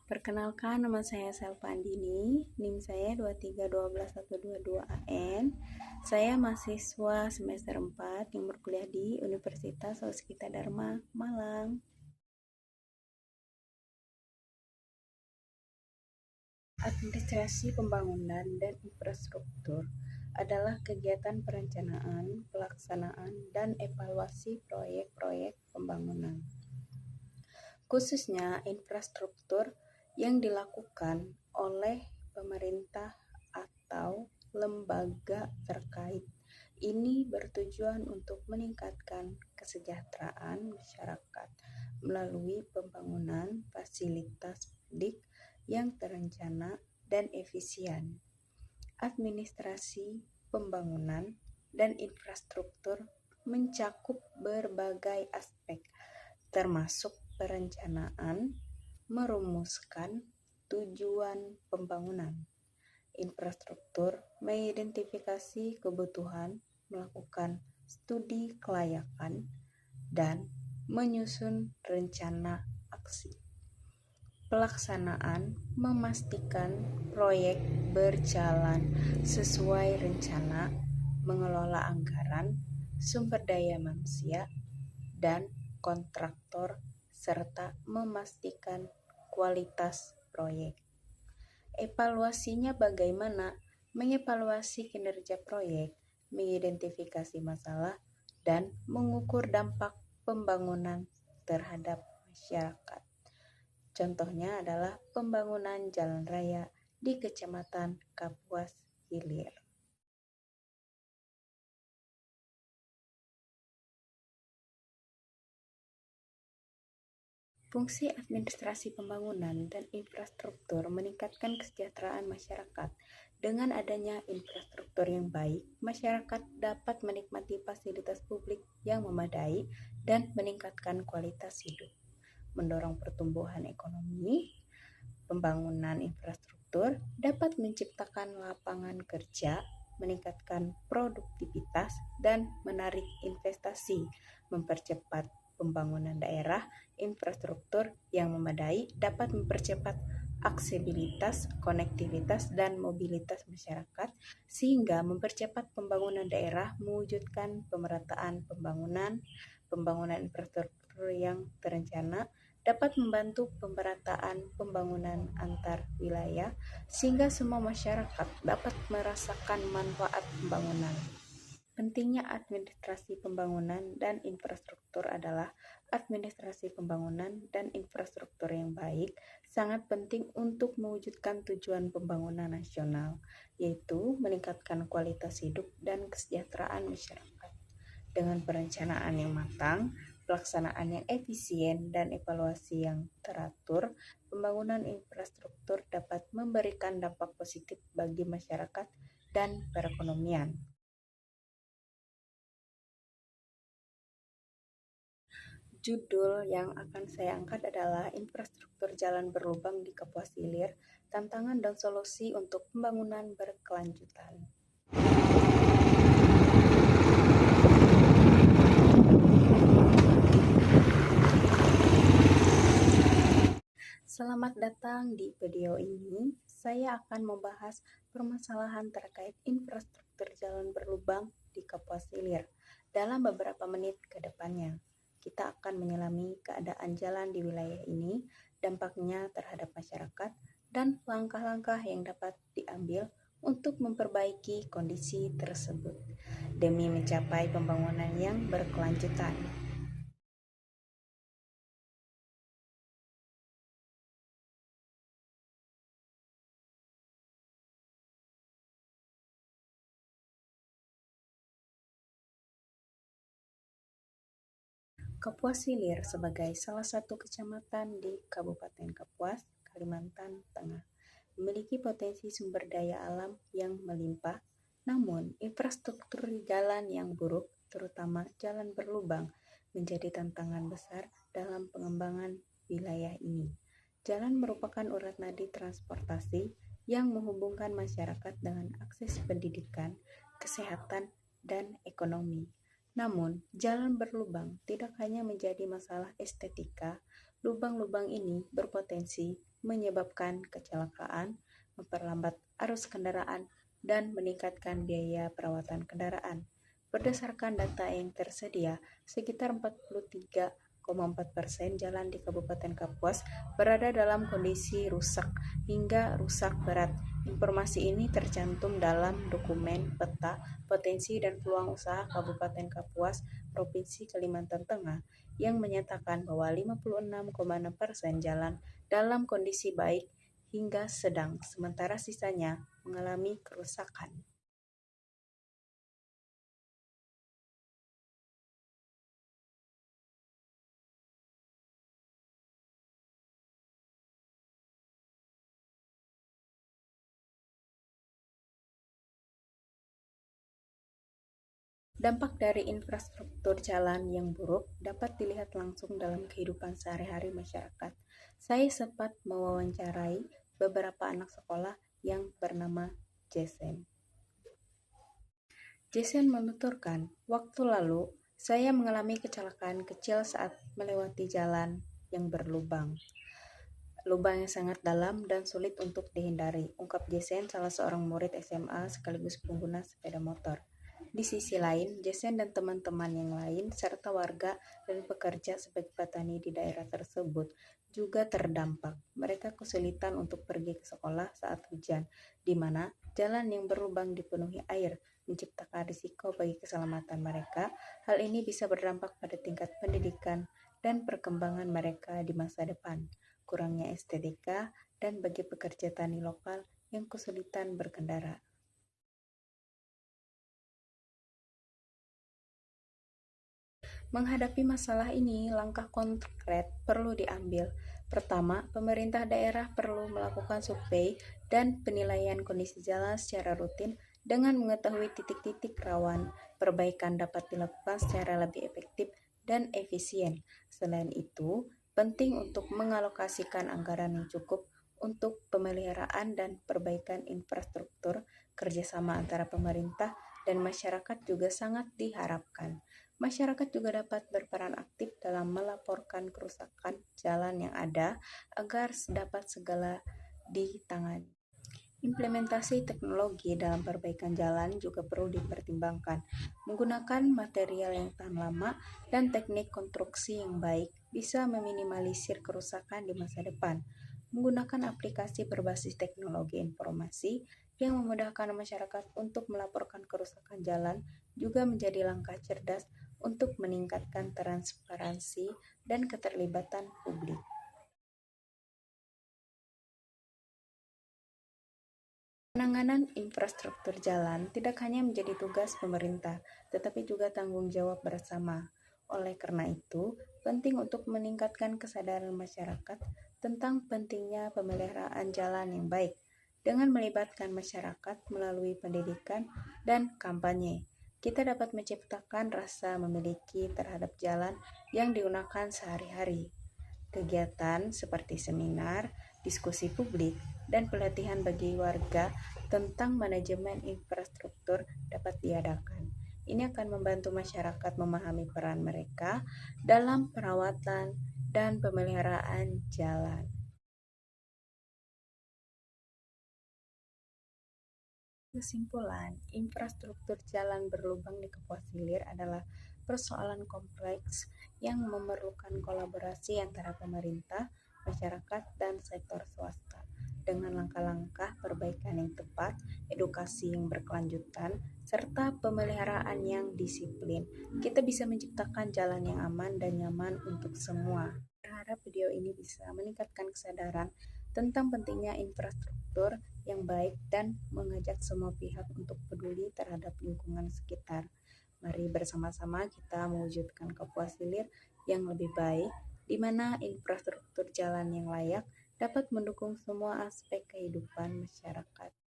Perkenalkan, nama saya Selva Andini, NIM saya 2312122AN. Saya mahasiswa semester 4 yang berkuliah di Universitas Waskita Dharma, Malang. Administrasi pembangunan dan infrastruktur adalah kegiatan perencanaan, pelaksanaan, dan evaluasi proyek-proyek pembangunan, khususnya infrastruktur yang dilakukan oleh pemerintah atau lembaga terkait. Ini bertujuan untuk meningkatkan kesejahteraan masyarakat melalui pembangunan fasilitas publik yang terencana dan efisien. Administrasi pembangunan dan infrastruktur mencakup berbagai aspek, termasuk perencanaan, merumuskan tujuan pembangunan. Infrastruktur mengidentifikasi kebutuhan, melakukan studi kelayakan, dan menyusun rencana aksi. Pelaksanaan memastikan proyek berjalan sesuai rencana, mengelola anggaran, sumber daya manusia, dan kontraktor, serta memastikan kualitas proyek. Evaluasinya bagaimana? Mengevaluasi kinerja proyek, mengidentifikasi masalah, dan mengukur dampak pembangunan terhadap masyarakat. Contohnya adalah pembangunan jalan raya di Kecamatan Kapuas Hilir. Fungsi administrasi pembangunan dan infrastruktur meningkatkan kesejahteraan masyarakat. Dengan adanya infrastruktur yang baik, masyarakat dapat menikmati fasilitas publik yang memadai dan meningkatkan kualitas hidup. Mendorong pertumbuhan ekonomi, pembangunan infrastruktur dapat menciptakan lapangan kerja, meningkatkan produktivitas, dan menarik investasi, mempercepat pembangunan daerah. Infrastruktur yang memadai dapat mempercepat aksesibilitas, konektivitas, dan mobilitas masyarakat, sehingga mempercepat pembangunan daerah, mewujudkan pemerataan pembangunan infrastruktur yang terencana, dapat membantu pemerataan pembangunan antar wilayah, sehingga semua masyarakat dapat merasakan manfaat pembangunan. Pentingnya administrasi pembangunan dan infrastruktur adalah administrasi pembangunan dan infrastruktur yang baik sangat penting untuk mewujudkan tujuan pembangunan nasional, yaitu meningkatkan kualitas hidup dan kesejahteraan masyarakat. Dengan perencanaan yang matang, pelaksanaan yang efisien, dan evaluasi yang teratur, pembangunan infrastruktur dapat memberikan dampak positif bagi masyarakat dan perekonomian. Judul yang akan saya angkat adalah Infrastruktur Jalan Berlubang di Kapuas Hilir, Tantangan dan Solusi untuk Pembangunan Berkelanjutan. Selamat datang di video ini. Saya akan membahas permasalahan terkait infrastruktur jalan berlubang di Kapuas Hilir. Dalam beberapa menit ke depannya, kita akan menyelami keadaan jalan di wilayah ini, dampaknya terhadap masyarakat, dan langkah-langkah yang dapat diambil untuk memperbaiki kondisi tersebut demi mencapai pembangunan yang berkelanjutan. Kapuas Hilir sebagai salah satu kecamatan di Kabupaten Kapuas, Kalimantan Tengah, memiliki potensi sumber daya alam yang melimpah, namun infrastruktur jalan yang buruk, terutama jalan berlubang, menjadi tantangan besar dalam pengembangan wilayah ini. Jalan merupakan urat nadi transportasi yang menghubungkan masyarakat dengan akses pendidikan, kesehatan, dan ekonomi. Namun, jalan berlubang tidak hanya menjadi masalah estetika, lubang-lubang ini berpotensi menyebabkan kecelakaan, memperlambat arus kendaraan, dan meningkatkan biaya perawatan kendaraan. Berdasarkan data yang tersedia, sekitar 43,4% jalan di Kabupaten Kapuas berada dalam kondisi rusak hingga rusak berat. Informasi ini tercantum dalam dokumen peta potensi dan peluang usaha Kabupaten Kapuas, Provinsi Kalimantan Tengah, yang menyatakan bahwa 56,6% jalan dalam kondisi baik hingga sedang, sementara sisanya mengalami kerusakan. Dampak dari infrastruktur jalan yang buruk dapat dilihat langsung dalam kehidupan sehari-hari masyarakat. Saya sempat mewawancarai beberapa anak sekolah yang bernama Jason. Jason menuturkan, waktu lalu saya mengalami kecelakaan kecil saat melewati jalan yang berlubang. Lubang yang sangat dalam dan sulit untuk dihindari, ungkap Jason, salah seorang murid SMA sekaligus pengguna sepeda motor. Di sisi lain, Jason dan teman-teman yang lain serta warga dan pekerja sebagai petani di daerah tersebut juga terdampak. Mereka kesulitan untuk pergi ke sekolah saat hujan, di mana jalan yang berlubang dipenuhi air menciptakan risiko bagi keselamatan mereka. Hal ini bisa berdampak pada tingkat pendidikan dan perkembangan mereka di masa depan, kurangnya estetika, dan bagi pekerja tani lokal yang kesulitan berkendara. Menghadapi masalah ini, langkah konkret perlu diambil. Pertama, pemerintah daerah perlu melakukan survei dan penilaian kondisi jalan secara rutin dengan mengetahui titik-titik rawan. Perbaikan dapat dilakukan secara lebih efektif dan efisien. Selain itu, penting untuk mengalokasikan anggaran yang cukup untuk pemeliharaan dan perbaikan infrastruktur. Kerjasama antara pemerintah dan masyarakat juga sangat diharapkan. Masyarakat juga dapat berperan aktif dalam melaporkan kerusakan jalan yang ada agar dapat segera ditangani. Implementasi teknologi dalam perbaikan jalan juga perlu dipertimbangkan. Menggunakan material yang tahan lama dan teknik konstruksi yang baik bisa meminimalisir kerusakan di masa depan. Menggunakan aplikasi berbasis teknologi informasi yang memudahkan masyarakat untuk melaporkan kerusakan jalan juga menjadi langkah cerdas untuk meningkatkan transparansi dan keterlibatan publik. Penanganan infrastruktur jalan tidak hanya menjadi tugas pemerintah, tetapi juga tanggung jawab bersama. Oleh karena itu, penting untuk meningkatkan kesadaran masyarakat tentang pentingnya pemeliharaan jalan yang baik dengan melibatkan masyarakat melalui pendidikan dan kampanye. Kita dapat menciptakan rasa memiliki terhadap jalan yang digunakan sehari-hari. Kegiatan seperti seminar, diskusi publik, dan pelatihan bagi warga tentang manajemen infrastruktur dapat diadakan. Ini akan membantu masyarakat memahami peran mereka dalam perawatan dan pemeliharaan jalan. Kesimpulan, infrastruktur jalan berlubang di Kapuas Hilir adalah persoalan kompleks yang memerlukan kolaborasi antara pemerintah, masyarakat, dan sektor swasta. Dengan langkah-langkah perbaikan yang tepat, edukasi yang berkelanjutan, serta pemeliharaan yang disiplin, kita bisa menciptakan jalan yang aman dan nyaman untuk semua. Berharap video ini bisa meningkatkan kesadaran tentang pentingnya infrastruktur yang baik dan mengajak semua pihak untuk peduli terhadap lingkungan sekitar. Mari bersama-sama kita mewujudkan Kapuas Hilir yang lebih baik, di mana infrastruktur jalan yang layak dapat mendukung semua aspek kehidupan masyarakat.